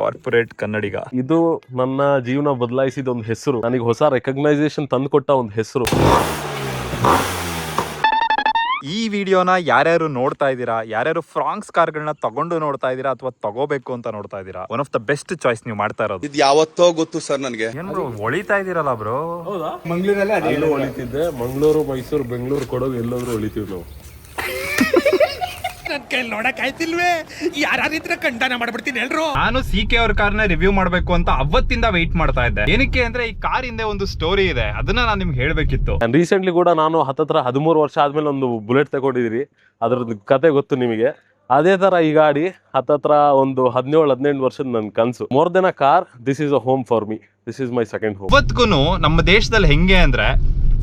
Corporate ಕನ್ನಡಿಗ. ಇದು ನನ್ನ ಜೀವನ ಬದಲಾಯಿಸಿದ ಒಂದು ಹೆಸರು, ನನಗೆ ಹೊಸ ರೆಕಗ್ನೈಸೇಷನ್ ತಂದುಕೊಟ್ಟ ಒಂದು ಹೆಸರು. ಈ ವಿಡಿಯೋನ ಯಾರ್ಯಾರು ನೋಡ್ತಾ ಇದ್ದೀರಾ, ಯಾರ್ಯಾರು ಫ್ರಾಂಕ್ಸ್ ಕಾರ್ಗಳನ್ನ ತಗೊಂಡು ನೋಡ್ತಾ ಇದ್ದೀರಾ ಅಥವಾ ತಗೋಬೇಕು ಅಂತ ನೋಡ್ತಾ ಇದ್ದೀರಾ, one of the best choice ನೀವು ಮಾಡ್ತಾ ಇರೋದು. ಇದು ಯಾವತ್ತೋ ಗೊತ್ತು ಸರ್ ನನಗೆ. ಹೊಳಿತಾ ಇದ್ದೀರಲ್ಲ ಬ್ರೋ. ಹೌದಾ? ಮಂಗಳೂರಲ್ಲಿ ಅದೇ ಹೊಳಿತಿದ್ದೆ. ಮಂಗಳೂರು, ಮೈಸೂರು, ಬೆಂಗಳೂರು, ಕೊಡಗು ಎಲ್ಲೋದ್ರು ಹೊಳಿತೀವಿ ನಾವು. ನನ್ ಕೈಲಿ ನೋಡಕ್ ಆಯ್ತಿಲ್ವೇ, ಯಾರಿದ್ರೆ ಖಂಡನ ಮಾಡ್ಬಿಡ್ತೀನಿ ಎಲ್ರು. ನಾನು CK ಅವ್ರ ಕಾರ್ನ ರಿವ್ಯೂ ಮಾಡ್ಬೇಕು ಅಂತ ಅವತ್ತಿಂದ ವೆಯ್ಟ್ ಮಾಡ್ತಾ ಇದ್ದೆ. ಏನಕ್ಕೆ ಅಂದ್ರೆ ಈ ಕಾರ್ ಹಿಂದೆ ಒಂದು ಸ್ಟೋರಿ ಇದೆ, ಅದನ್ನ ನಾನು ನಿಮ್ಗೆ ಹೇಳ್ಬೇಕಿತ್ತು. ರೀಸೆಂಟ್ಲಿ ಕೂಡ ನಾನು ಹತ್ತತ್ರ 13 ವರ್ಷ ಆದ್ಮೇಲೆ ಒಂದು ಬುಲೆಟ್ ತಗೊಂಡಿದ್ದೀರಿ, ಅದ್ರದ್ದು ಕತೆ ಗೊತ್ತು ನಿಮಗೆ. ಅದೇ ತರ ಈ ಗಾಡಿ ಹತ್ತತ್ರ ಒಂದು 17-18 ವರ್ಷದ ನನ್ನ ಕನಸು. More than a car, this is a home for me. This is my second home. ಇವತ್ತಿಗೂ ನಮ್ಮ ದೇಶದಲ್ಲಿ ಹೆಂಗೆ ಅಂದ್ರೆ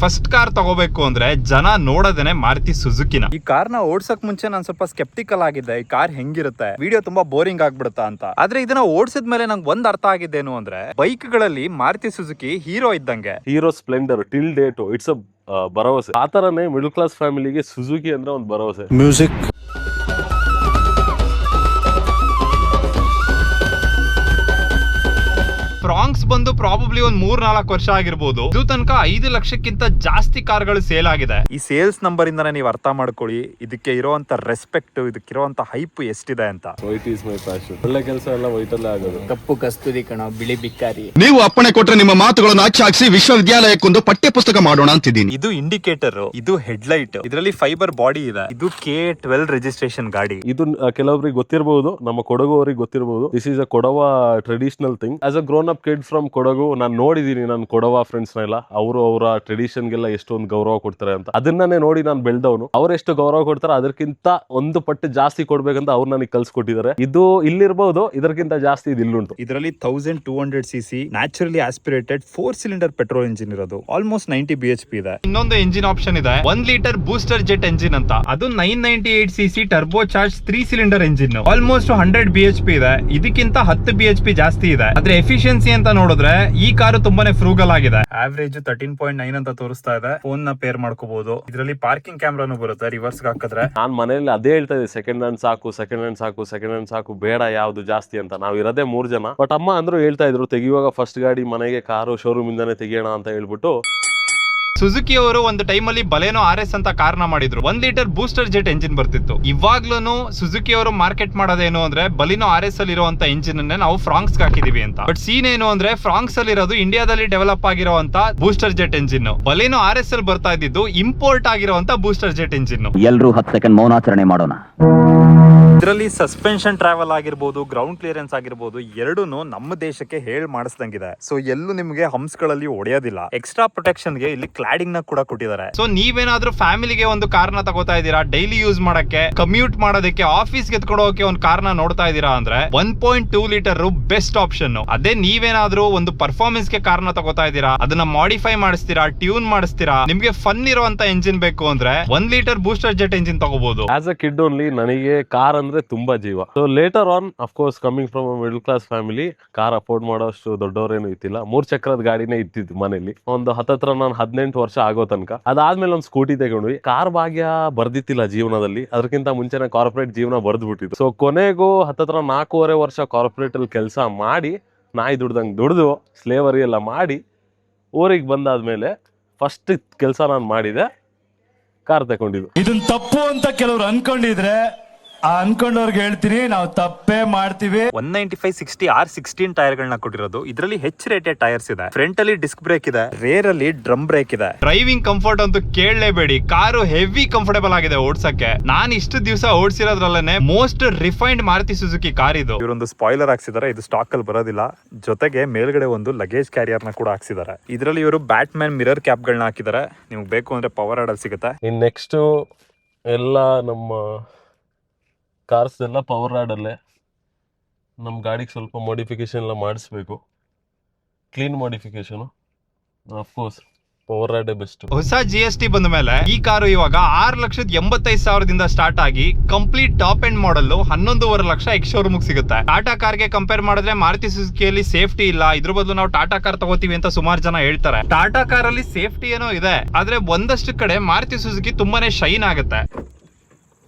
ಫಸ್ಟ್ ಕಾರ್ ತಗೋಬೇಕು ಅಂದ್ರೆ ಜನ ನೋಡೋದೇನೆ ಮಾರುತಿ ಸುಜುಕಿನ. ಈ ಕಾರ್ನ ಓಡ್ಸಕ್ ಮುಂಚೆ ನಾನು ಸ್ವಲ್ಪ ಸ್ಕೆಪ್ಟಿಕಲ್ ಆಗಿದ್ದೆ, ಈ ಕಾರ್ ಹೆಂಗಿರುತ್ತೆ, ವಿಡಿಯೋ ತುಂಬಾ ಬೋರಿಂಗ್ ಆಗ್ಬಿಡುತ್ತಾ ಅಂತ. ಆದ್ರೆ ಇದನ್ನ ಓಡಿಸಿದ ಮೇಲೆ ನಂಗೆ ಒಂದ್ ಅರ್ಥ ಆಗಿದ್ದೇನು ಅಂದ್ರೆ, ಬೈಕ್ ಗಳಲ್ಲಿ ಮಾರುತಿ ಸುಜುಕಿ ಹೀರೋ ಇದ್ದಂಗೆ. Hero Splendor till date it's a ಭರವಸೆ. ಆ ತರನೇ ಮಿಡಲ್ ಕ್ಲಾಸ್ ಫ್ಯಾಮಿಲಿಗೆ ಸುಜುಕಿ ಅಂದ್ರೆ ಒಂದು ಭರವಸೆ. ಮ್ಯೂಸಿಕ್ ಫ್ರಾಂಕ್ಸ್ ಬಂದು ಪ್ರಾಬಬ್ಲಿ ಒಂದ್ 3-4 ವರ್ಷ ಆಗಿರ್ಬೋದು. ಇದು ತನಕ 5 ಲಕ್ಷಕ್ಕಿಂತ ಜಾಸ್ತಿ ಕಾರ್ಗಳು ಸೇಲ್ ಆಗಿದೆ. ಈ ಸೇಲ್ಸ್ ನಂಬರ್ ಇಂದಾನೆ ನೀವು ಅರ್ಥ ಮಾಡ್ಕೊಳ್ಳಿ ಇದಕ್ಕೆ ಇರುವಂತ ರೆಸ್ಪೆಕ್ಟ್, ಇದಕ್ಕಿರುವಂತ ಹೈಪ್ ಎಷ್ಟಿದೆ ಅಂತ. White is my passion. ಒಳ್ಳೆ ಕೆಲಸ ಎಲ್ಲ ವೈಟ್ ಅಲ್ಲೇ ಆಗೋದು. ಕಪ್ಪು ಕಸ್ತೂರಿ ಕಣ, ಬಿಳಿ ಬಿಕ್ಕಾರಿ. ನೀವು ಅಪ್ಪಣೆ ಕೊಟ್ರೆ ನಿಮ್ಮ ಮಾತುಗಳನ್ನು ಅಚ್ಚಾಕ್ಸಿ ವಿಶ್ವವಿದ್ಯಾಲಯಕ್ಕೊಂದು ಪಠ್ಯ ಪುಸ್ತಕ ಮಾಡೋಣ ಅಂತಿದ್ದೀನಿ. ಇದು ಇಂಡಿಕೇಟರ್, ಇದು ಹೆಡ್ಲೈಟ್, ಇದರಲ್ಲಿ ಫೈಬರ್ ಬಾಡಿ ಇದೆ. ಇದು K12 ರಿಜಿಸ್ಟ್ರೇಷನ್ ಗಾಡಿ. ಇದು ಕೆಲವರಿಗೆ ಗೊತ್ತಿರಬಹುದು, ನಮ್ಮ ಕೊಡಗು ಅವರಿಗೆ ಗೊತ್ತಿರಬಹುದು. This is a Kodava traditional thing. As a grown up kid from Kodagu, ನಾನು ನೋಡಿದೀನಿ ನನ್ನ ಕೊಡವ ಫ್ರೆಂಡ್ಸ್ ನೆಲ್ಲ. ಅವರು ಅವರ ಟ್ರೆಡಿಷನ್ಗೆಲ್ಲ ಎಷ್ಟೊಂದು ಗೌರವ ಕೊಡ್ತಾರೆ ಅಂತ ಅದನ್ನೇ ನೋಡಿ ನಾನು ಬೆಳೆದವನು. ಅವ್ರು ಎಷ್ಟು ಗೌರವ ಕೊಡ್ತಾರೆ ಅದಕ್ಕಿಂತ ಒಂದು ಪಟ್ಟು ಜಾಸ್ತಿ ಕೊಡ್ಬೇಕಂತ ಅವ್ರು ನನಗೆ ಕಲ್ಸ್ಕೊಟ್ಟಿದ್ದಾರೆ. ಇದು ಇಲ್ಲಿರ್ಬಹುದು, ಇದಕ್ಕಿಂತ ಜಾಸ್ತಿ ಇದು ಇಲ್ಲುಂಟು. ಇದರಲ್ಲಿ 1200cc naturally aspirated 4 cylinder petrol engine ಇರೋದು. ಆಲ್ಮೋಸ್ಟ್ 90 bhp ಇದೆ. ಇನ್ನೊಂದು ಇಂಜಿನ್ ಆಪ್ಷನ್ ಇದೆ, 1 ಲೀಟರ್ ಬೂಸ್ಟರ್ ಜೆಟ್ ಎಂಜಿನ್ ಅಂತ. ಅದು 998cc turbo charge 3 cylinder engine. Almost 100 bhp ಇದೆ. ಇದಕ್ಕಿಂತ 10 bhp ಜಾಸ್ತಿ ಇದೆ. ಆದ್ರೆ ಎಫಿಷಿಯನ್ಸಿ ಅಂತ ನೋಡಿದ್ರೆ ಈ ಕಾರು ತುಂಬಾನೇ ಫ್ರೂಗಲ್ ಆಗಿದೆ. ಆವರೇಜ್ 13.9 ಅಂತ ತೋರಿಸ್ತಾ ಇದೆ. ಫೋನ್ ನ ಪೇರ್ ಮಾಡ್ಕೋಬಹುದು. ಇದರಲ್ಲಿ ಪಾರ್ಕಿಂಗ್ ಕ್ಯಾಮ್ರಾನು ಬರುತ್ತೆ ರಿವರ್ಸ್ ಹಾಕಿದ್ರೆ. ನಾನ್ ಮನೆಯಲ್ಲಿ ಅದೇ ಹೇಳ್ತಾ ಇದ್ದೆ, ಸೆಕೆಂಡ್ ಹ್ಯಾಂಡ್ ಸಾಕು, ಸೆಕೆಂಡ್ ಹ್ಯಾಂಡ್ ಸಾಕು, ಸೆಕೆಂಡ್ ಹ್ಯಾಂಡ್ ಸಾಕು, ಬೇಡ ಯಾವ್ದು ಜಾಸ್ತಿ ಅಂತ. ನಾವ್ ಇರೋದೇ 3 ಜನ. ಬಟ್ ಅಮ್ಮ ಅಂದ್ರು ಹೇಳ್ತಾ ಇದ್ರು, ತೆಗಿಯುವಾಗ ಫಸ್ಟ್ ಗಾಡಿ ಮನೆಗೆ ಕಾರು ಶೋರೂಮ್ ಇಂದಾನೆ ತೆಗಿಯೋಣ ಅಂತ ಹೇಳ್ಬಿಟ್ಟು. ಸುಜುಕಿ ಅವರು ಒಂದು ಟೈಮಲ್ಲಿ ಬಲೆನೋ RS ಅಂತ ಕಾರ್ನ ಮಾಡಿದ್ರು. 1 ಲೀಟರ್ ಬೂಸ್ಟರ್ ಜೆಟ್ ಎಂಜಿನ್ ಬರ್ತಿತ್ತು. ಇವಾಗ್ಲೂ ಸುಜುಕಿ ಅವರು ಮಾರ್ಕೆಟ್ ಮಾಡೋದೇನು ಅಂದ್ರೆ ಬಲಿನೋ RS ಅಲ್ಲಿ ಇರುವಂತ ಎಂಜಿನ್ ಅನ್ನೇ ನಾವು ಫ್ರಾಂಕ್ಸ್ ಹಾಕಿದೀವಿ ಅಂತ. ಬಟ್ ಸೀನ್ ಏನು ಅಂದ್ರೆ ಫ್ರಾಂಕ್ಸ್ ಅಲ್ಲಿ ಇರೋದು ಇಂಡಿಯಾದಲ್ಲಿ ಡೆವಲಪ್ ಆಗಿರುವಂತ ಬೂಸ್ಟರ್ ಜೆಟ್ ಎಂಜಿನ್. ಬಲಿನೋ RS ಅಲ್ಲಿ ಬರ್ತಾ ಇದ್ದಿದ್ದು ಇಂಪೋರ್ಟ್ ಆಗಿರುವಂತ ಬೂಸ್ಟರ್ ಜೆಟ್ ಎಂಜಿನ್. ಎಲ್ಲರೂ 10 ಸೆಕೆಂಡ್ ಮೌನಾಚರಣೆ ಮಾಡೋಣ. ಇದರಲ್ಲಿ ಸಸ್ಪೆನ್ಷನ್ ಟ್ರಾವೆಲ್ ಆಗಿರ್ಬೋದು, ಗ್ರೌಂಡ್ ಕ್ಲಿಯರೆನ್ಸ್ ಆಗಿರ್ಬೋದು, ಎರಡೂನು ನಮ್ಮ ದೇಶಕ್ಕೆ ಹೇಳ್ಮಾಡಿಸ್ದಂಗಿದೆ. ಸೊ ಎಲ್ಲೂ ನಿಮಗೆ ಹಂಪ್ಸ್ಗಳಲ್ಲಿ ಹೊಡೆಯೋದಿಲ್ಲ. ಎಕ್ಸ್ಟ್ರಾ ಪ್ರೊಟೆಕ್ಷನ್ ಗೆ ಇಲ್ಲಿ ಕ್ಲಾಡಿಂಗ್ ನ ಕೂಡ ಕೊಟ್ಟಿದ್ದಾರೆ. ಸೊ ನೀವೇನಾದ್ರೂ ಫ್ಯಾಮಿಲಿಗೆ ಒಂದು ಕಾರ್ನ ತಗೋತಾ ಇದ್ದೀರಾ, ಡೈಲಿ ಯೂಸ್ ಮಾಡಕ್ಕೆ, ಕಮ್ಯೂಟ್ ಮಾಡೋದಕ್ಕೆ, ಆಫೀಸ್ಗೆ ಎತ್ಕೊಂಡು ಹೋಗಕ್ಕೆ ಒಂದು ಕಾರ್ನ ನೋಡ್ತಾ ಇದ್ದೀರಾ ಅಂದ್ರೆ 1.2 ಲೀಟರ್ ಬೆಸ್ಟ್ ಆಪ್ಷನ್. ಅದೇ ನೀವೇನಾದ್ರೂ ಒಂದು ಪರ್ಫಾರ್ಮೆನ್ಸ್ ಗೆ ಕಾರ್ನ ತಗೋತಾ ಇದ್ದೀರಾ, ಅದನ್ನ ಮಾಡಿಫೈ ಮಾಡಿಸ್ತೀರಾ, ಟ್ಯೂನ್ ಮಾಡಿಸ್ತೀರಾ, ನಿಮ್ಗೆ ಫನ್ ಇರುವಂತ ಎಂಜಿನ್ ಬೇಕು ಅಂದ್ರೆ 1 ಲೀಟರ್ ಬೂಸ್ಟರ್ ಜೆಟ್ ಎಂಜಿನ್ ತಗೋಬಹುದು. ಆಸ್ ಅ ಕಿಡ್ ಓನ್ಲಿ ನನಗೆ ಕಾರ್ ಅಂದ್ರೆ ತುಂಬಾ ಜೀವ. So later on of course coming from middle class family, car afford ಮಾಡೋಷ್ಟು ದೊಡ್ಡವರೇನು ಇತ್ತಿಲ್ಲ. 3 ಚಕ್ರದ ಗಾಡಿನೇ ಇತ್ತಿತ್ತು ಮನೇಲಿ. ಒಂದು ಹತ್ತತ್ರ ನಾನು 18 ವರ್ಷ ಆಗೋ ತನಕ. ಅದಾದ್ಮೇಲೆ ಒಂದು ಸ್ಕೂಟಿ ತಗೊಂಡ್ವಿ. ಕಾರ್ ಭಾಗ್ಯ ಬರ್ದಿತ್ತಿಲ್ಲ ಜೀವನದಲ್ಲಿ, ಅದಕ್ಕಿಂತ ಮುಂಚೆನೆ ಕಾರ್ಪೊರೇಟ್ ಜೀವನ ಬರ್ದ್ಬಿಟ್ಟಿತ್ತು. ಸೊ ಕೊನೆಗೂ ಹತ್ತತ್ರ 4.5 ವರ್ಷ ಕಾರ್ಪೊರೇಟ್ ಅಲ್ಲಿ ಕೆಲಸ ಮಾಡಿ, ನಾಯಿ ದುಡ್ದಂಗೆ ದುಡ್ದು ಸ್ಲೇವರಿ ಎಲ್ಲ ಮಾಡಿ ಊರಿಗೆ ಬಂದಾದ್ಮೇಲೆ ಫಸ್ಟ್ ಕೆಲಸ ನಾನು ಮಾಡಿದೆ, ಕಾರ್ ತಗೊಂಡಿದ್ದು. ಇದನ್ ತಪ್ಪು ಅಂತ ಕೆಲವ್ರು ಅನ್ಕೊಂಡಿದ್ರೆ ಅನ್ಕೊಂಡವ್ರಿಗೆ ಹೇಳ್ತೀನಿ, ನಾವು ತಪ್ಪೇ ಮಾಡ್ತೀವಿ. 195/60 R16 ಟೈರ್ ಗಳನ್ನ ಕೊಟ್ಟಿರೋದು. ಇದರಲ್ಲಿ ಹೆಚ್ ರೇಟೆಡ್ ಟೈರ್ಸ್ ಇದೆ. ಫ್ರಂಟ್ ಅಲ್ಲಿ ಡಿಸ್ಕ್ ಬ್ರೇಕ್ ಇದೆ, ರೇರ್ ಅಲ್ಲಿ ಡ್ರಮ್ ಬ್ರೇಕ್ ಇದೆ. ಡ್ರೈವಿಂಗ್ ಕಂಫರ್ಟ್ ಅಂತೂ ಕೇಳಲೇಬೇಡಿ, ಕಾರು ಹೆವಿ ಕಂಫರ್ಟೇಬಲ್ ಆಗಿದೆ ಓಡ್ಸಕ್ಕೆ. ನಾನು ಇಷ್ಟು ದಿವಸ ಓಡಿಸಿರೋದ್ರಲ್ಲೇ most refined Maruti Suzuki car ಇದು. ಇವರೊಂದು ಸ್ಪಾಯ್ಲರ್ ಹಾಕ್ಸಿದ್ದಾರೆ, ಇದು ಸ್ಟಾಕ್ ಅಲ್ಲಿ ಬರೋದಿಲ್ಲ. ಜೊತೆಗೆ ಮೇಲ್ಗಡೆ ಒಂದು ಲಗೇಜ್ ಕ್ಯಾರಿಯರ್ ನ ಕೂಡ ಹಾಕ್ಸಿದ್ದಾರೆ. ಇದರಲ್ಲಿ ಇವರು ಬ್ಯಾಟ್ ಮ್ಯಾನ್ ಮಿರರ್ ಕ್ಯಾಪ್ ಗಳನ್ನ ಹಾಕಿದ್ದಾರೆ. ನಿಮ್ಗೆ ಬೇಕು ಅಂದ್ರೆ ಪವರ್ ಆರ್ಡರ್ ಸಿಗುತ್ತೆ. ಇನ್ ನೆಕ್ಸ್ಟ್ ಎಲ್ಲ ನಮ್ಮ ಕಾರ್ಸ್ ಎಲ್ಲ ಪವರ್ ರಾಡಲ್ಲೇ. ನಮ್ಮ ಗಾಡಿಗೆ ಸ್ವಲ್ಪ ಮಾಡಿಫಿಕೇಶನ್ ಎಲ್ಲ ಮಾಡಿಸ್ಬೇಕು, ಕ್ಲೀನ್ ಮಾಡಿಫಿಕೇಶನ್. ಅಫ್ಕೋರ್ಸ್ ಪವರ್ ರಾಡೇ ಬೆಸ್ಟ್. ಹೊಸ GST ಬಂದ ಮೇಲೆ ಈ ಕಾರು ಇವಾಗ 6,85,000ದಿಂದ ಸ್ಟಾರ್ಟ್ ಆಗಿ complete top end model 11.5 lakh ex showroom ಸಿಗುತ್ತೆ. ಟಾಟಾ ಕಾರ್ಗೆ ಕಂಪೇರ್ ಮಾಡಿದ್ರೆ ಮಾರುತಿ ಸುಜುಕಿಯಲ್ಲಿ ಸೇಫ್ಟಿ ಇಲ್ಲ, ಇದ್ರ ಬದಲು ನಾವು ಟಾಟಾ ಕಾರ್ ತಗೋತೀವಿ ಅಂತ ಸುಮಾರು ಜನ ಹೇಳ್ತಾರೆ. ಟಾಟಾ ಕಾರ್ ಅಲ್ಲಿ ಸೇಫ್ಟಿ ಏನೋ ಇದೆ, ಆದ್ರೆ ಒಂದಷ್ಟು ಕಡೆ ಮಾರುತಿ ಸುಜುಕಿ ತುಂಬಾನೇ ಶೈನ್ ಆಗುತ್ತೆ.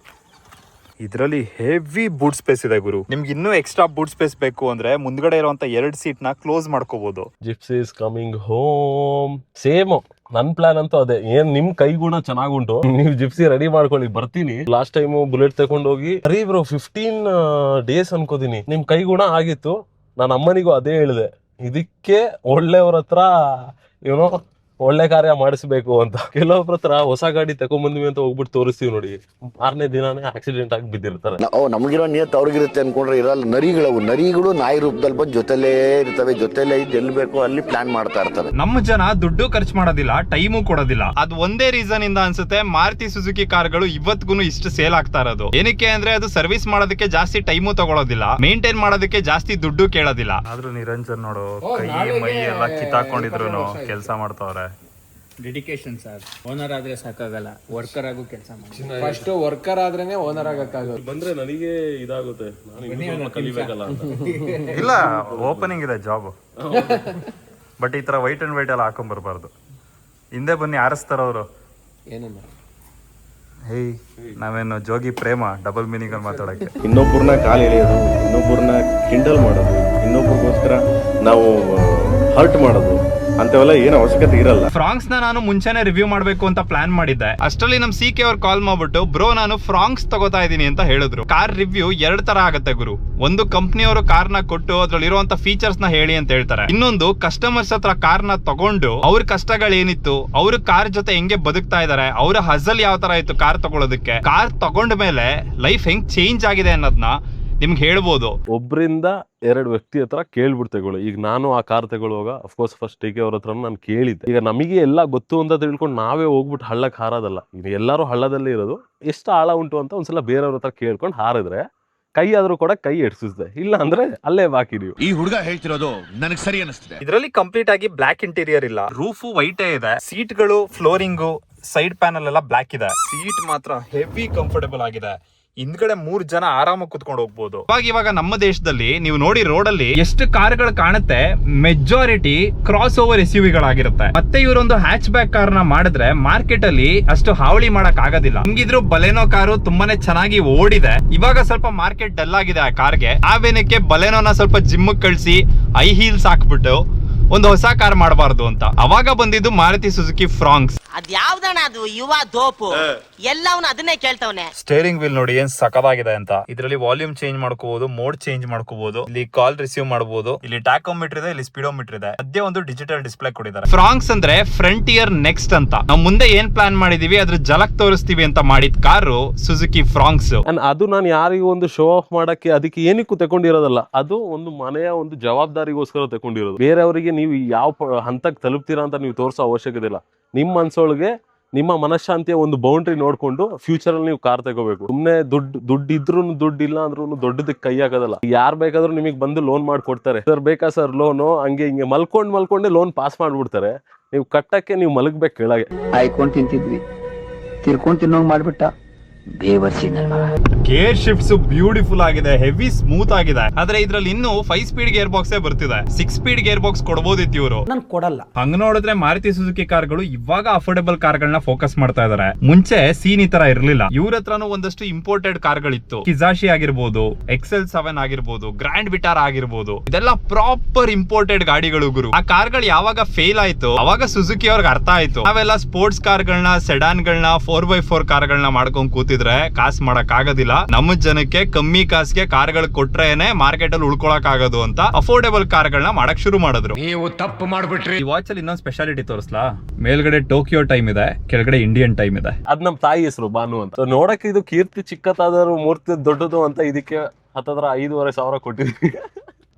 ಇದರಲ್ಲಿ ಹೆವಿ ಬೂಟ್ ಸ್ಪೇಸ್ ಇದೆ ಗುರು. ನಿಮ್ಗೆ ಇನ್ನೂ ಎಕ್ಸ್ಟ್ರಾ ಬೂಟ್ ಸ್ಪೇಸ್ ಬೇಕು ಅಂದ್ರೆ ಮುಂದ್ಗಡೆ ಇರುವಂತ 2 ಸೀಟ್ ನ ಕ್ಲೋಸ್ ಮಾಡ್ಕೋಬಹುದು. Gypsy is coming home. Same ನನ್ ಪ್ಲಾನ್ ಅಂತೂ ಅದೇ. ಏನ್ ನಿಮ್ ಕೈಗುಣ ಚೆನ್ನಾಗುಂಟು, ನೀವು ಜಿಪ್ಸಿ ರೆಡಿ ಮಾಡ್ಕೊಳ್ಳಿ, ಬರ್ತೀನಿ. ಲಾಸ್ಟ್ ಟೈಮ್ ಬುಲೆಟ್ ತಗೊಂಡೋಗಿ ಸರಿ ಬ್ರೋ 15 ಡೇಸ್ ಅನ್ಕೋತೀನಿ, ನಿಮ್ ಕೈಗುಣ ಆಗಿತ್ತು. ನಾನು ಅಮ್ಮನಿಗೂ ಅದೇ ಹೇಳಿದೆ, ಇದಕ್ಕೆ ಒಳ್ಳೆಯವ್ರ ಹತ್ರ ಏನೋ ಒಳ್ಳೆ ಕಾರ್ಯ ಮಾಡಿಸ್ಬೇಕು ಅಂತ. ಕೆಲವೊಬ್ರ ಹತ್ರ ಹೊಸ ಗಾಡಿ ತಗೊಂಡ್ಬಂದ್ವಿ ಅಂತ ಹೋಗ್ಬಿಟ್ಟು ತೋರಿಸ್ತೀವಿ ನೋಡಿ, 6ನೇ ದಿನಾನೇ ಆಕ್ಸಿಡೆಂಟ್ ಆಗಿ ಬಿದ್ದಿರ್ತಾರೆ. ನಮಗಿರೋ ನಿಯತ್ ಅವ್ರಿಗಿರುತ್ತೆ ಅನ್ಕೊಂಡ್ರೆ ಇರಲ್ಲ. ನರಿಗಳು ನಾಯಿ ರೂಪದಲ್ಲಿ ಬಂದು ಜೊತೆಲೇ ಇರ್ತವೆ, ಜೊತೆಲೇ ಇದ್ದು ಎಲ್ಲಿ ಬೇಕೋ ಅಲ್ಲಿ ಪ್ಲಾನ್ ಮಾಡ್ತಾ ಇರ್ತವೆ. ನಮ್ಮ ಜನ ದುಡ್ಡು ಖರ್ಚು ಮಾಡೋದಿಲ್ಲ, ಟೈಮು ಕೊಡೋದಿಲ್ಲ. ಅದು ಒಂದೇ ರೀಸನ್ ಇಂದ ಅನ್ಸುತ್ತೆ ಮಾರುತಿ ಸುಜುಕಿ ಕಾರ್ಗಳು ಇವತ್ತಿಗೂ ಇಷ್ಟು ಸೇಲ್ ಆಗ್ತಾ ಇರೋದು. ಏನಕ್ಕೆ ಅಂದ್ರೆ ಅದು ಸರ್ವಿಸ್ ಮಾಡೋದಕ್ಕೆ ಜಾಸ್ತಿ ಟೈಮು ತಗೊಳ್ಳೋದಿಲ್ಲ, ಮೇಂಟೈನ್ ಮಾಡೋದಕ್ಕೆ ಜಾಸ್ತಿ ದುಡ್ಡು ಕೇಳೋದಿಲ್ಲ. ಆದ್ರೂ ನಿರಂಜನ್ ನೋಡು, ಕೈ ಮೈ ಎಲ್ಲ ಕಿತ್ತಾಕೊಂಡಿದ್ರು ಕೆಲಸ ಮಾಡ್ತಾವ್ರೆ. Dedication sir. ಓನರ್ ಆದ್ರೆ ಸಾಕಾಗಲ್ಲ, ವರ್ಕರ್ ಆಗು ಕೆಲಸ ಮಾಡಿ. ಫಸ್ಟ್ ವರ್ಕರ್ ಆದ್ರೇನೆ ಓನರ್ ಆಗಕ್ಕಾಗೋದು. ಬಂದ್ರೆ ನನಗೆ ಇದಾಗುತ್ತೆ, ನಾನು ಕಲಿಬೇಕಲ್ಲ ಅಂತ. ಇಲ್ಲ, ಓಪನಿಂಗ್ ಇದೆ ಜಾಬ್, ಬಟ್ ಈ ತರ ವೈಟ್ ಅಂಡ್ ವೈಟ್ ಎಲ್ಲ ಹಾಕೊಂಡ್ ಬರ್ಬಾರ್ದು. ಹಿಂದೆ ಬನ್ನಿ ಆರಿಸ್ತಾರವ್ರು. ಏನನ್ನ ಹೇಯ್, ನಾವೇನು ಜೋಗಿ ಪ್ರೇಮ ಡಬಲ್ ಮೀನಿಂಗ್ ಅಲ್ಲಿ ಮಾತಾಡಕ್ಕೆ. ಇನ್ನೊಬ್ಬರನ್ನ ಕಾಲು ಎಳೆಯೋದು, ಇನ್ನೊಬ್ಬರನ್ನ ಕಿಂಡಲ್ ಮಾಡೋದು, ಇನ್ನೊಬ್ಬರಿಗೋಸ್ಕರ ನಾವು ಹರ್ಟ್ ಮಾಡೋದು ಅಂತವೆಲ್ಲ ಏನು ಅವಶ್ಯಕತೆ ಇರಲ್ಲ. ಫ್ರಾಂಕ್ಸ್ ನಾನು ಮುಂಚೆನೆ ರಿವ್ಯೂ ಮಾಡ್ಬೇಕು ಅಂತ ಪ್ಲಾನ್ ಮಾಡಿದ್ದೆ. ಅಷ್ಟರಲ್ಲಿ ನಮ್ CK ಅವ್ರು ಕಾಲ್ ಮಾಡ್ಬಿಟ್ಟು, ಬ್ರೋ ನಾನು ಫ್ರಾಂಕ್ಸ್ ತಗೋತಾ ಇದೀನಿ ಅಂತ ಹೇಳಿದ್ರು. ಕಾರ್ ರಿವ್ಯೂ 2 ತರ ಆಗುತ್ತೆ ಗುರು. ಒಂದು ಕಂಪ್ನಿಯವರು ಕಾರ್ನ ಕೊಟ್ಟು ಅದ್ರಲ್ಲಿ ಇರುವಂತ ಫೀಚರ್ಸ್ ನ ಹೇಳಿ ಅಂತ ಹೇಳ್ತಾರೆ. ಇನ್ನೊಂದು ಕಸ್ಟಮರ್ಸ್ ಹತ್ರ ಕಾರ್ನ ತಗೊಂಡು ಅವ್ರ ಕಷ್ಟಗಳೇನಿತ್ತು, ಅವ್ರ ಕಾರ್ ಜೊತೆ ಹೆಂಗೆ ಬದುಕ್ತಾ ಇದಾರೆ, ಅವ್ರ ಹಜಲ್ ಯಾವ ತರ ಇತ್ತು ಕಾರ್ ತಗೊಳ್ಳೋದಕ್ಕೆ, ಕಾರ್ ತಗೊಂಡ ಮೇಲೆ ಲೈಫ್ ಹೆಂಗ್ ಚೇಂಜ್ ಆಗಿದೆ ಅನ್ನೋದನ್ನ ನಿಮ್ಗೆ ಹೇಳ್ಬೋದು. ಒಬ್ಬರಿಂದ 2 ವ್ಯಕ್ತಿ ಹತ್ರ ಕೇಳ್ಬಿಟ್ಟು ತಗೊಳ್ಳಿ. ಈಗ ನಾನು ಆ ಕಾರ್ ತಗೊಳ್ಳುವಾಗ ಅಫ್ಕೋರ್ಸ್ ಫಸ್ಟ್ TK ಅವ್ರ ಹತ್ರ ನಾನು ಕೇಳಿದ್ದೆ. ಈಗ ನಮಗೆ ಎಲ್ಲ ಗೊತ್ತು ಅಂತ ತಿಳ್ಕೊಂಡು ನಾವೇ ಹೋಗ್ಬಿಟ್ಟು ಹಳ್ಳಕ್ಕೆ ಹಾರೋದಲ್ಲ. ಈಗ ಎಲ್ಲರೂ ಹಳ್ಳದಲ್ಲಿ ಇರೋದು, ಎಷ್ಟು ಆಳ ಉಂಟು ಅಂತ ಒಂದ್ಸಲ ಬೇರೆಯವ್ರ ಹತ್ರ ಕೇಳ್ಕೊಂಡು ಹಾರಿದ್ರೆ ಕೈ ಆದ್ರೂ ಕೂಡ ಕೈ ಎಡ್ಸಿಸ್ದೆ, ಇಲ್ಲ ಅಂದ್ರೆ ಅಲ್ಲೇ ಬಾಕಿ ನೀವು. ಈ ಹುಡುಗ ಹೇಳ್ತಿರೋದು ನನಗೆ ಸರಿ ಅನಿಸ್ತಿದೆ. ಇದರಲ್ಲಿ ಕಂಪ್ಲೀಟ್ ಆಗಿ ಬ್ಲಾಕ್ ಇಂಟೀರಿಯರ್ ಇಲ್ಲ, ರೂಫು ವೈಟೇ ಇದೆ. ಸೀಟ್ಗಳು, ಫ್ಲೋರಿಂಗು, ಸೈಡ್ ಪ್ಯಾನಲ್ ಎಲ್ಲ ಬ್ಲಾಕ್ ಇದೆ. ಸೀಟ್ ಮಾತ್ರ ಹೆವಿ ಕಂಫರ್ಟಬಲ್ ಆಗಿದೆ. ಹಿಂದ್ಗಡೆ 3 ಜನ ಆರಾಮಾಗಿ ಕುತ್ಕೊಂಡು ಹೋಗ್ಬೋದು. ಇವಾಗ ನಮ್ಮ ದೇಶದಲ್ಲಿ ನೀವು ನೋಡಿ ರೋಡ್ ಅಲ್ಲಿ ಎಷ್ಟು ಕಾರ್ಗಳು ಕಾಣುತ್ತೆ, ಮೆಜಾರಿಟಿ ಕ್ರಾಸ್ ಓವರ್ SUV ಗಳಾಗಿರುತ್ತೆ. ಮತ್ತೆ ಇವರೊಂದು ಹ್ಯಾಚ್ ಬ್ಯಾಕ್ ಕಾರ್ ನ ಮಾಡಿದ್ರೆ ಮಾರ್ಕೆಟ್ ಅಲ್ಲಿ ಅಷ್ಟು ಹಾವಳಿ ಮಾಡಕ್ ಆಗೋದಿಲ್ಲ. ಹಿಂಗಿದ್ರು ಬಲೆನೋ ಕಾರು ತುಂಬಾನೇ ಚೆನ್ನಾಗಿ ಓಡಿದೆ. ಇವಾಗ ಸ್ವಲ್ಪ ಮಾರ್ಕೆಟ್ ಡಲ್ ಆಗಿದೆ ಆ ಕಾರ್ಗೆ. ಆವೇನಕ್ಕೆ ಬಲೆನೋನ ಸ್ವಲ್ಪ ಜಿಮ್ ಕಳಿಸಿ ಐ ಹೀಲ್ಸ್ ಹಾಕ್ಬಿಟ್ಟು ಒಂದು ಹೊಸ ಕಾರ್ ಮಾಡಬಾರ್ದು ಅಂತ ಅವಾಗ ಬಂದಿದ್ದು ಮಾರುತಿ ಸುಜುಕಿ ಫ್ರಾಂಕ್ಸ್. ಅದ್ಯಾವ್ದಣ್ಣ ಅದು ಯುವ ದೋಪು ಎಲ್ಲವನ್ನ ಅದನ್ನೇ ಕೇಳ್ತವನೆ. ಸ್ಟೇರಿಂಗ್ ವೀಲ್ ನೋಡಿ ಏನ್ ಸಖತ್ತಾಗಿದೆ ಅಂತ. ಇದರಲ್ಲಿ ವಾಲ್ಯೂಮ್ ಚೇಂಜ್ ಮಾಡ್ಕೋಬಹುದು, ಮೋಡ್ ಚೇಂಜ್ ಮಾಡ್ಕೋಬಹುದು, ಇಲ್ಲಿ ಕಾಲ್ ರಿಸೀವ್ ಮಾಡಬಹುದು, ಇಲ್ಲಿ ಟ್ಯಾಕೋಮೀಟರ್ ಇದೆ, ಇಲ್ಲಿ ಸ್ಪೀಡೋಮೀಟರ್ ಇದೆ, ಮಧ್ಯೆ ಒಂದು ಡಿಜಿಟಲ್ ಡಿಸ್ಪ್ಲೇ ಕೊಟ್ಟಿದ್ದಾರೆ. ಫ್ರಾಂಕ್ಸ್ ಅಂದ್ರೆ ಫ್ರಂಟಿಯರ್ ನೆಕ್ಸ್ಟ್ ಅಂತ. ನಾವು ಮುಂದೆ ಏನ್ ಪ್ಲಾನ್ ಮಾಡಿದೀವಿ ಅದ್ರ ಜಲಕ್ ತೋರಿಸ್ತೀವಿ ಅಂತ ಮಾಡಿದ ಕಾರು ಸುಜುಕಿ ಫ್ರಾಂಕ್ಸ್. ಅದು ನಾನು ಯಾರಿಗೂ ಒಂದು ಶೋ ಆಫ್ ಮಾಡಕ್ಕೆ ಅದಕ್ಕೆ ಏನಕ್ಕೂ ತಗೊಂಡಿರೋದಲ್ಲ, ಅದು ಒಂದು ಮನೆಯ ಒಂದು ಜವಾಬ್ದಾರಿಗೋಸ್ಕರ ತಗೊಂಡಿರೋದು. ಬೇರೆಯವರಿಗೆ ನೀವು ಯಾವ ಹಂತಕ್ಕೆ ತಲುಪ್ತೀರಾ ಅಂತ ನೀವು ತೋರಿಸೋ ಅವಶ್ಯಕತೆ ಇಲ್ಲ. ನಿಮ್ಮ ಮನ್ಸೊಳಗೆ ನಿಮ್ಮ ಮನಃಶಾಂತಿಯ ಒಂದು ಬೌಂಡ್ರಿ ನೋಡ್ಕೊಂಡು ಫ್ಯೂಚರ್ ಅಲ್ಲಿ ನೀವು ಕಾರ್ ತಗೋಬೇಕು. ಸುಮ್ನೆ ದುಡ್ಡು ಇದ್ರೂ ದುಡ್ಡು ಇಲ್ಲ ಅಂದ್ರೂ ದೊಡ್ಡದಕ್ಕೆ ಕೈ ಹಾಕೋದಲ್ಲ. ಯಾರು ಬೇಕಾದ್ರೂ ನಿಮಗೆ ಬಂದು ಲೋನ್ ಮಾಡ್ಕೊಡ್ತಾರೆ. ಸರ್ ಬೇಕಾ ಸರ್ ಲೋನು, ಹಂಗೆ ಹಿಂಗೆ ಮಲ್ಕೊಂಡೆ ಲೋನ್ ಪಾಸ್ ಮಾಡ್ಬಿಡ್ತಾರೆ. ನೀವು ಕಟ್ಟಕ್ಕೆ ನೀವು ಮಲಗ್ಬೇಕು ಕೆಳಗೆ. ಆಯ್ಕೊಂಡ್ ತಿಂತಿದ್ವಿ, ತಿರ್ಕೊಂಡ್ ತಿನ್ನೋಂಗ್ ಮಾಡ್ಬಿಟ್ಟ ಬೇವರ್ಸಿ. ಗೇರ್ ಶಿಫ್ಟ್ಸ್ ಬ್ಯೂಟಿಫುಲ್ ಆಗಿದೆ, ಹೆವಿ ಸ್ಮೂತ್ ಆಗಿದೆ. ಆದ್ರೆ ಇದ್ರಲ್ಲಿ ಇನ್ನು 5 ಸ್ಪೀಡ್ ಗೇರ್ ಬಾಕ್ಸ್ ಬರ್ತಿದೆ. 6 ಸ್ಪೀಡ್ ಗೇರ್ ಬಾಕ್ಸ್ ಕೊಡಬಹುದಿತ್ತು ಇವರು, ನಾನು ಕೊಡಲ್ಲ. ಹಂಗ ನೋಡಿದ್ರೆ ಮಾರುತಿ ಸುಜುಕಿ ಕಾರ್ಗಳು ಇವಾಗ ಅಫೋರ್ಡೆಬಲ್ ಕಾರ್ಗಳನ್ನ ಫೋಕಸ್ ಮಾಡ್ತಾ ಇದಾರೆ. ಮುಂಚೆ ಸೀನ್ ಈ ತರ ಇರ್ಲಿಲ್ಲ. ಇವ್ರ ಹತ್ರನೂ ಒಂದಷ್ಟು ಇಂಪೋರ್ಟೆಡ್ ಕಾರ್ಗಳಿತ್ತು. ಕಿಜಾಶಿ ಆಗಿರ್ಬೋದು, XL7 ಆಗಿರ್ಬೋದು, ಗ್ರ್ಯಾಂಡ್ ವಿಟಾರ್ ಆಗಿರ್ಬೋದು, ಇದೆಲ್ಲ ಪ್ರಾಪರ್ ಇಂಪೋರ್ಟೆಡ್ ಗಾಡಿಗಳು ಗುರು. ಆ ಕಾರ್ಗಳು ಯಾವಾಗ ಫೇಲ್ ಆಯ್ತು ಅವಾಗ ಸುಜುಕಿ ಅವ್ರಿಗೆ ಅರ್ಥ ಆಯ್ತು, ನಾವೆಲ್ಲ ಸ್ಪೋರ್ಟ್ಸ್ ಕಾರ್ಗಳನ್ನ, ಸೆಡಾನ್ ಗಳನ್ನ, 4x4 ಕಾರ್ಗಳನ್ನ ಮಾಡ್ಕೊಂಡ್ ಕೂತಿದ್ರೆ ಕಾಸು ಮಾಡಕ್ ಆಗೋದಿಲ್ಲ. ನಮ್ಮ ಜನಕ್ಕೆ ಕಮ್ಮಿ ಕಾಸಿಗೆ ಕಾರ್ಗಳು ಕೊಟ್ರೇನೆ ಮಾರ್ಕೆಟ್ ಅಲ್ಲಿ ಉಳ್ಕೊಳಕ್ ಆಗೋದು ಅಂತ ಅಫೋರ್ಡೆಬಲ್ ಕಾರ್ಗಳನ್ನ ಮಾಡಕ್ ಶುರು ಮಾಡಿದ್ರು. ನೀವು ತಪ್ಪು ಮಾಡ್ಬಿಟ್ರಿ. ಈ ವಾಚ್ ಅಲ್ಲಿ ಇನ್ನೊಂದು ಸ್ಪೆಷಾಲಿಟಿ ತೋರಿಸ್ಲಾ? ಮೇಲ್ಗಡೆ ಟೋಕಿಯೋ ಟೈಮ್ ಇದೆ, ಕೆಳಗಡೆ ಇಂಡಿಯನ್ ಟೈಮ್ ಇದೆ. ಅದ್ ನಮ್ ತಾಯಿ ಹೆಸರು ಭಾನು ಅಂತ. ನೋಡಕ್ಕೆ ಇದು ಕೀರ್ತಿ ಚಿಕ್ಕದಾದರೂ ಮೂರ್ತಿ ದೊಡ್ಡದು ಅಂತ ಇದಕ್ಕೆ 5,500 ಕೊಟ್ಟಿದ್ವಿ.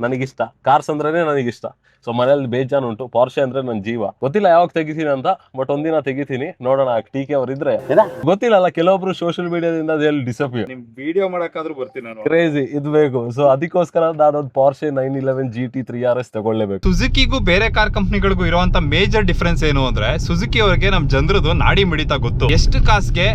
ನನಗಿಷ್ಟ ಕಾರ್ಸ್ ಅಂದ್ರೇನೆ ನನಗಿಷ್ಟ. ಸೊ ಮನೇಲಿ ಬೇಜಾನ್ ಉಂಟು. ಪಾರ್ಷೆ ಅಂದ್ರೆ ನನ್ ಜೀವ. ಗೊತ್ತಿಲ್ಲ ಯಾವಾಗ ತೆಗಿತೀನಿ ಅಂತ, ಬಟ್ ಒಂದಿನ ತೆಗಿತೀನಿ, ನೋಡೋಣ. TK ಅವ್ರು ಇದ್ರೆ ಗೊತ್ತಿಲ್ಲ, ಕೆಲವೊಬ್ರು ಸೋಷಿಯಲ್ ಮೀಡಿಯಾದಿಂದ ಅದೆಲ್ಲ ಡಿಸಪಿಯರ್. ನಿಮ್ ವಿಡಿಯೋ ಮಾಡಕ್ಕಾದ್ರೂ ಬರ್ತೀನಿ ನಾನು. ಕ್ರೇಜಿ ಇದು ಬೇಕು. ಸೊ ಅದಕ್ಕೋಸ್ಕರ ನಾನೊಂದು ಪಾರ್ಷೆ 911 GT 3RS ತಗೊಳ್ಳೇಬೇಕು. ಸುಜುಕಿಗೂ ಬೇರೆ ಕಾರ್ ಕಂಪ್ನಿಗಳಿಗೂ ಇರುವಂತ ಮೇಜರ್ ಡಿಫರೆನ್ಸ್ ಏನು ಅಂದ್ರೆ, ಸುಜುಕಿ ಅವರಿಗೆ ನಮ್ ಜನರದು ನಾಡಿ ಮಿಡಿತ ಗೊತ್ತು. ಎಷ್ಟು ಕಾಸ್ಗೆ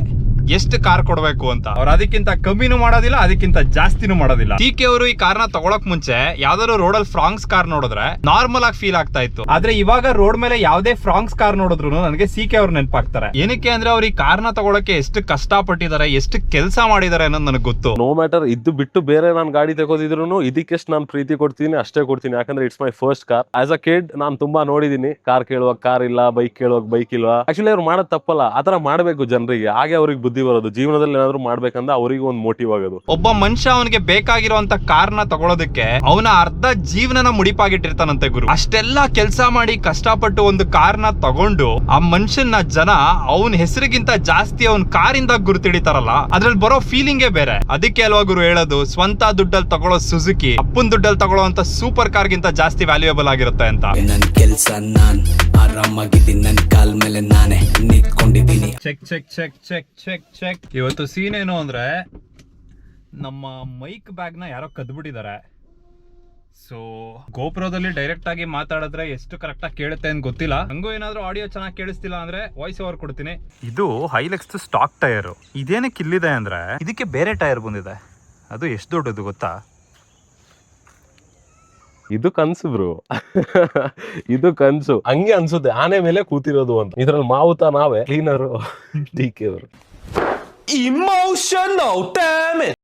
ಎಷ್ಟು ಕಾರ್ ಕೊಡ್ಬೇಕು ಅಂತ. ಅವ್ರು ಅದಕ್ಕಿಂತ ಕಮ್ಮಿನೂ ಮಾಡೋದಿಲ್ಲ, ಅದಕ್ಕಿಂತ ಜಾಸ್ತಿನೂ ಮಾಡೋದಿಲ್ಲ. ಟಿಕೆ ಅವರು ಈ ಕಾರ್ನ ತಗೊಳಕ್ ಮುಂಚೆ ಯಾವ್ದಾದ್ರು ರೋಡಲ್ಲಿ ಫ್ರಾಂಕ್ಸ್ ಕಾರ್ ನೋಡಿದ್ರೆ ನಾರ್ಮಲ್ ಆಗಿ ಫೀಲ್ ಆಗ್ತಾ ಇತ್ತು. ಆದ್ರೆ ಇವಾಗ ರೋಡ್ ಮೇಲೆ ಯಾವ್ದೇ ಫ್ರಾಂಕ್ಸ್ ಕಾರ್ ನೋಡಿದ್ರು ನನಗೆ ಸಿಕೆ ಅವ್ರು ನೆನಪಾಗ್ತಾರೆ. ಏನಕ್ಕೆ ಅಂದ್ರೆ ಅವ್ರು ಈ ಕಾರ್ನ ತಗೊಳಕ್ಕೆ ಎಷ್ಟು ಕಷ್ಟ ಪಟ್ಟಿದ್ದಾರೆ, ಎಷ್ಟು ಕೆಲಸ ಮಾಡಿದ್ದಾರೆ ಅನ್ನೋದು ನನಗೆ ಗೊತ್ತು. ನೋ ಮ್ಯಾಟರ್ ಇದು ಬಿಟ್ಟು ಬೇರೆ ನಾನು ಗಾಡಿ ತಗೋದಿದ್ರು ಇದಕ್ಕೆಷ್ಟು ನಾನು ಪ್ರೀತಿ ಕೊಡ್ತೀನಿ ಅಷ್ಟೇ ಕೊಡ್ತೀನಿ. ಯಾಕಂದ್ರೆ it's my first car. As a kid ನಾನು ತುಂಬಾ ನೋಡಿದೀನಿ, ಕಾರ್ ಕೇಳುವಾಗ ಕಾರ್ ಇಲ್ಲ, ಬೈಕ್ ಕೇಳುವಾಗ ಬೈಕ್ ಇಲ್ಲ. ಆಕ್ಚುಲಿ ಅವ್ರು ಮಾಡೋದು ತಪ್ಪಲ್ಲ, ಆತರ ಮಾಡ್ಬೇಕು ಜನರಿಗೆ, ಹಾಗೆ ಅವ್ರಿಗೆ ಬುದ್ಧಿ ಬರೋದು. ಜೀವನದಲ್ಲಿ ಏನಾದ್ರು ಮಾಡ್ಬೇಕಂದ್ರೆ ಅವ್ರಿಗೆ ಒಂದು ಮೋಟಿವ್ ಆಗೋದು. ಒಬ್ಬ ಮನುಷ್ಯ ಅವನಿಗೆ ಬೇಕಾಗಿರುವಂತ ಕಾರ್ನ ತಗೊಳೋದಕ್ಕೆ ಅವನ ಅರ್ಧ ಜೀವನನ ಮುಡಿಪಾಗಿಟ್ಟಿರ್ತಾನಂತೆ ಗುರು. ಅಷ್ಟೆಲ್ಲಾ ಕೆಲಸ ಮಾಡಿ ಕಷ್ಟಪಟ್ಟು ಒಂದು ಕಾರ್ನ ತಗೊಂಡು ಆ ಮನುಷ್ಯನ ಜನ ಅವನ ಹೆಸರಿಗಿಂತ ಜಾಸ್ತಿ ಅವನ್ ಕಾರಿಂದ ಗುರುತಿಡಿತಾರಲ್ಲ, ಅದ್ರಲ್ಲಿ ಬರೋ ಫೀಲಿಂಗೇ ಬೇರೆ. ಅದಕ್ಕೆ ಅಲ್ವಾ ಗುರು ಹೇಳೋದು, ಸ್ವಂತ ದುಡ್ಡಲ್ಲಿ ತಗೊಳ್ಳೋ ಸುಜುಕಿ ಅಪ್ಪನ್ ದುಡ್ಡಲ್ಲಿ ತಗೊಳ್ಳೋಂತ ಸೂಪರ್ ಕಾರ್ ಗಿಂತ ಜಾಸ್ತಿ ವ್ಯಾಲ್ಯೂಯಬಲ್ ಆಗಿರುತ್ತೆ ಅಂತ. ನನ್ ಕೆಲ್ಸ ನಾನ್ ಆರಾಮಾಗಿದ್ದೀನಿ, ನನ್ ಕಾಲ್ ಮೇಲೆ ನಾನೇ ನಿಂತ್ಕೊಂಡಿದ್ದೀನಿ. Check check check check check check. ಇವತ್ತು ಸೀನ್ ಏನು ಅಂದ್ರೆ ನಮ್ಮ ಮೈಕ್ ಬ್ಯಾಗ್ ನ ಯಾರೋ ಕದ್ಬಿಟ್ಟಿದ್ದಾರೆ. ಸೊ ಗೋಪ್ರೋದಲ್ಲಿ ಡೈರೆಕ್ಟ್ ಆಗಿ ಮಾತಾಡಿದ್ರೆ ಎಷ್ಟು ಕರೆಕ್ಟ್ ಆಗಿ ಕೇಳುತ್ತೆ ಅಂತ ಗೊತ್ತಿಲ್ಲ. ಹಂಗೂ ಏನಾದ್ರು ಆಡಿಯೋ ಚೆನ್ನಾಗಿ ಕೇಳಿಸ್ತಿಲ್ಲ ಅಂದ್ರೆ ವಾಯ್ಸ್ ಓವರ್ ಕೊಡ್ತೀನಿ. ಇದು ಹೈಲೆಕ್ಸ್ ಸ್ಟಾಕ್ ಟೈರ್. ಇದೇನಕ್ಕೆ ಇಲ್ಲಿದೆ ಅಂದ್ರೆ ಇದಕ್ಕೆ ಬೇರೆ ಟೈರ್ ಬಂದಿದೆ. ಅದು ಎಷ್ಟು ದೊಡ್ಡದು ಗೊತ್ತಾ? ಇದು ಕನ್ಸು ಬ್ರೋ. ಇದು ಕನ್ಸು. ಹಂಗೆ ಅನ್ಸುತ್ತೆ ಆನೆ ಮೇಲೆ ಕೂತಿರೋದು ಅಂತ. ಇದ್ರಲ್ಲಿ ಮಾವುತ ನಾವೇ ಕ್ಲೀನರು ಟಿಕೆ ಅವರು. Emotional damage.